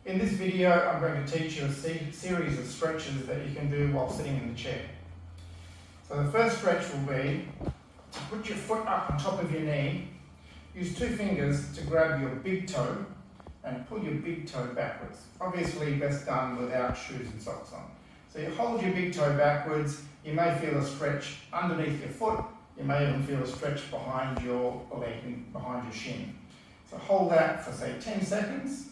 In this video, I'm going to teach you a series of stretches that you can do while sitting in the chair. So the first stretch will be to put your foot up on top of your knee, use two fingers to grab your big toe and pull your big toe backwards. Obviously best done without shoes and socks on. So you hold your big toe backwards, you may feel a stretch underneath your foot, you may even feel a stretch behind your leg and behind your shin. So hold that for say 10 seconds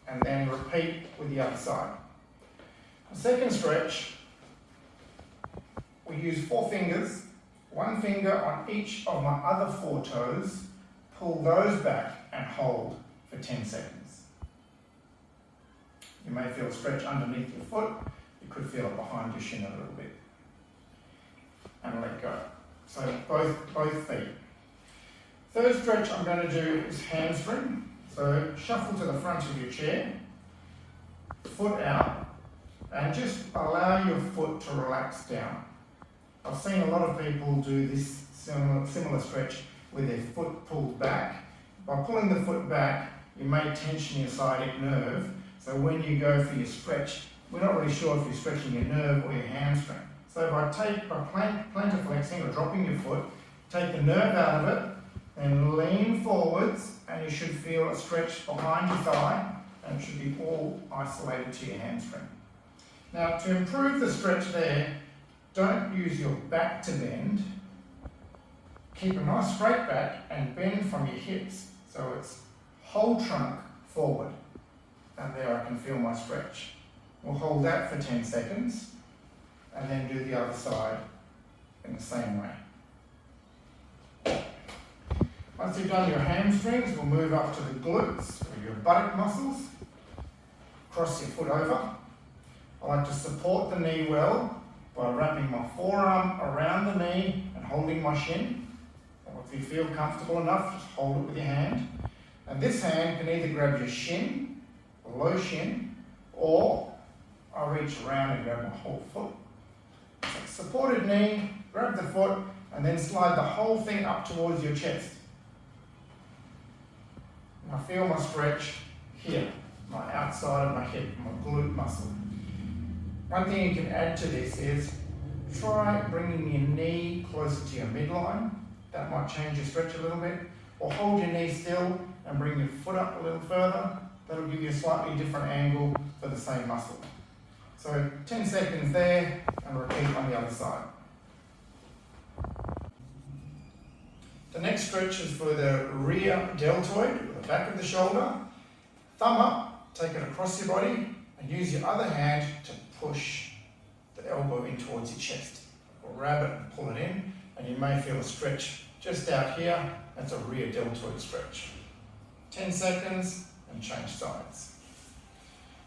and then repeat with the other side. The second stretch, we use four fingers, one finger on each of my other four toes, pull those back and hold for 10 seconds. You may feel a stretch underneath your foot, you could feel it behind your shin a little bit. And let go. So both feet. Third stretch I'm going to do is hamstring. So shuffle to the front of your chair, foot out, and just allow your foot to relax down. I've seen a lot of people do this similar stretch with their foot pulled back. By pulling the foot back, you may tension your sciatic nerve. So when you go for your stretch, we're not really sure if you're stretching your nerve or your hamstring. So by plantar flexing or dropping your foot, take the nerve out of it, and lean forwards, and you should feel a stretch behind your thigh, and it should be all isolated to your hamstring. Now, to improve the stretch there, don't use your back to bend. Keep a nice straight back and bend from your hips. So it's whole trunk forward. And there I can feel my stretch. We'll hold that for 10 seconds and then do the other side in the same way. Once you've done your hamstrings, we'll move up to the glutes, or your buttock muscles. Cross your foot over. I like to support the knee well by wrapping my forearm around the knee and holding my shin. Or if you feel comfortable enough, just hold it with your hand. And this hand can either grab your shin, low shin, or I reach around and grab my whole foot. So supported knee, grab the foot, and then slide the whole thing up towards your chest. I feel my stretch here, my outside of my hip, my glute muscle. One thing you can add to this is try bringing your knee closer to your midline. That might change your stretch a little bit. Or hold your knee still and bring your foot up a little further. That'll give you a slightly different angle for the same muscle. So 10 seconds there and repeat on the other side. The next stretch is for the rear deltoid, the back of the shoulder. Thumb up, take it across your body, and use your other hand to push the elbow in towards your chest. Or grab it and pull it in, and you may feel a stretch just out here. That's a rear deltoid stretch. 10 seconds and change sides.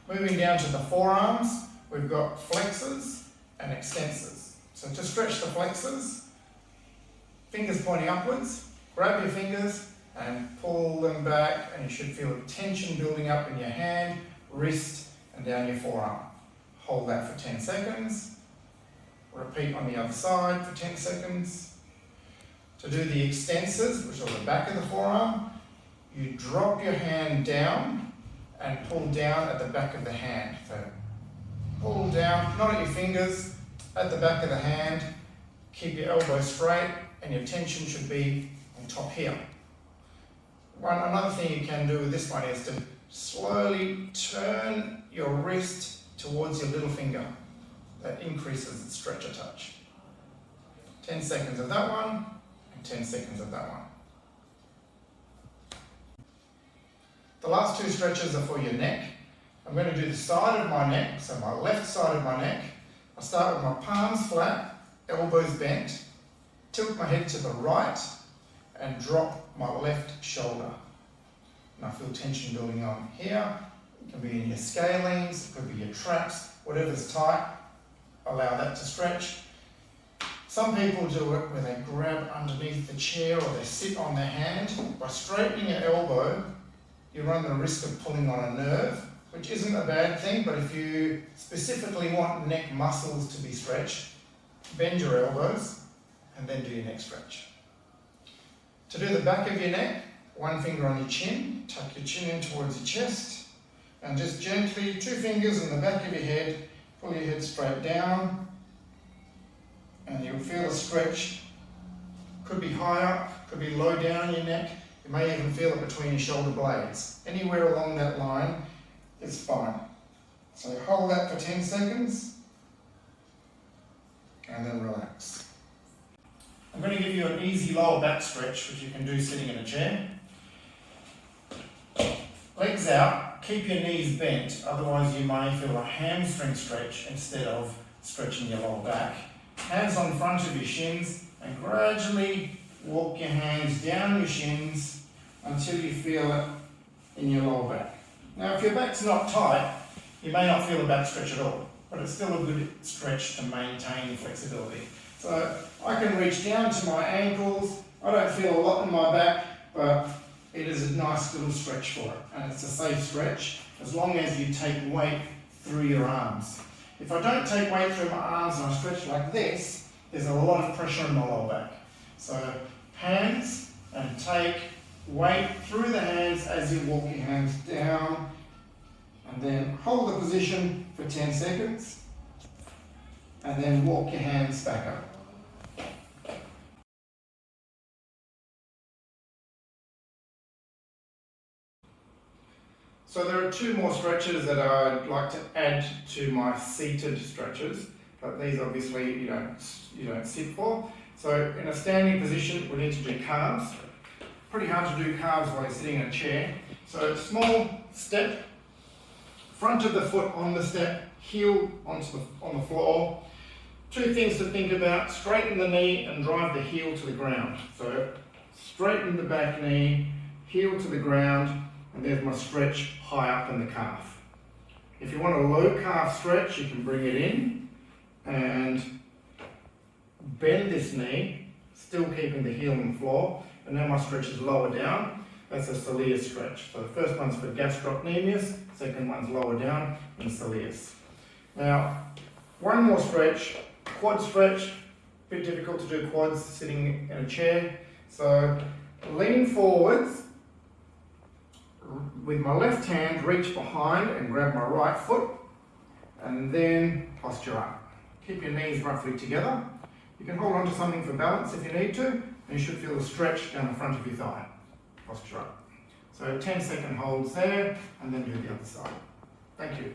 Moving down to the forearms, we've got flexors and extensors. So to stretch the flexors, fingers pointing upwards, grab your fingers and pull them back, and you should feel a tension building up in your hand, wrist, and down your forearm. Hold that for 10 seconds. Repeat on the other side for 10 seconds. To do the extensors, which are the back of the forearm, you drop your hand down and pull down at the back of the hand. So pull down, not at your fingers, at the back of the hand. Keep your elbow straight, and your tension should be on top here. Another thing you can do with this one is to slowly turn your wrist towards your little finger. That increases the stretch a touch. 10 seconds of that one, and 10 seconds of that one. The last two stretches are for your neck. I'm going to do the side of my neck, so my left side of my neck. I start with my palms flat, elbows bent, tilt my head to the right, and drop my left shoulder. And I feel tension building on here. It can be in your scalenes, it could be your traps, whatever's tight, allow that to stretch. Some people do it where they grab underneath the chair or they sit on their hand. By straightening your elbow, you run the risk of pulling on a nerve, which isn't a bad thing, but if you specifically want neck muscles to be stretched, bend your elbows and then do your neck stretch. To do the back of your neck, one finger on your chin, tuck your chin in towards your chest, And just gently, 2 fingers in the back of your head, pull your head straight down, and you'll feel a stretch. Could be high up, could be low down your neck. You may even feel it between your shoulder blades. Anywhere along that line is fine. So hold that for 10 seconds, and then relax. I'm going to give you an easy lower back stretch, which you can do sitting in a chair. Legs out, keep your knees bent, otherwise you may feel a hamstring stretch instead of stretching your lower back. Hands on front of your shins, and gradually walk your hands down your shins until you feel it in your lower back. Now if your back's not tight, you may not feel a back stretch at all, but it's still a good stretch to maintain flexibility. So I can reach down to my ankles. I don't feel a lot in my back, but it is a nice little stretch for it, and it's a safe stretch as long as you take weight through your arms. If I don't take weight through my arms and I stretch like this, there's a lot of pressure in my lower back. So hands, and take weight through the hands as you walk your hands down, and then hold the position for 10 seconds, and then walk your hands back up. So there are 2 more stretches that I'd like to add to my seated stretches, but these obviously you don't sit for. So in a standing position, we need to do calves. Pretty hard to do calves while you're sitting in a chair. So small step, front of the foot on the step, heel on the floor. 2 things to think about: straighten the knee and drive the heel to the ground. So straighten the back knee, heel to the ground, and there's my stretch high up in the calf. If you want a low calf stretch, you can bring it in and bend this knee, still keeping the heel on the floor, and now my stretch is lower down. That's a soleus stretch. So the first one's for gastrocnemius, second one's lower down in soleus. Now, one more stretch, quad stretch. Bit difficult to do quads sitting in a chair. So lean forwards, with my left hand reach behind and grab my right foot, and then posture up. Keep your knees roughly together. You can hold on to something for balance if you need to, and you should feel a stretch down the front of your thigh. Posture up. So 10-second holds there, and then do the other side. Thank you.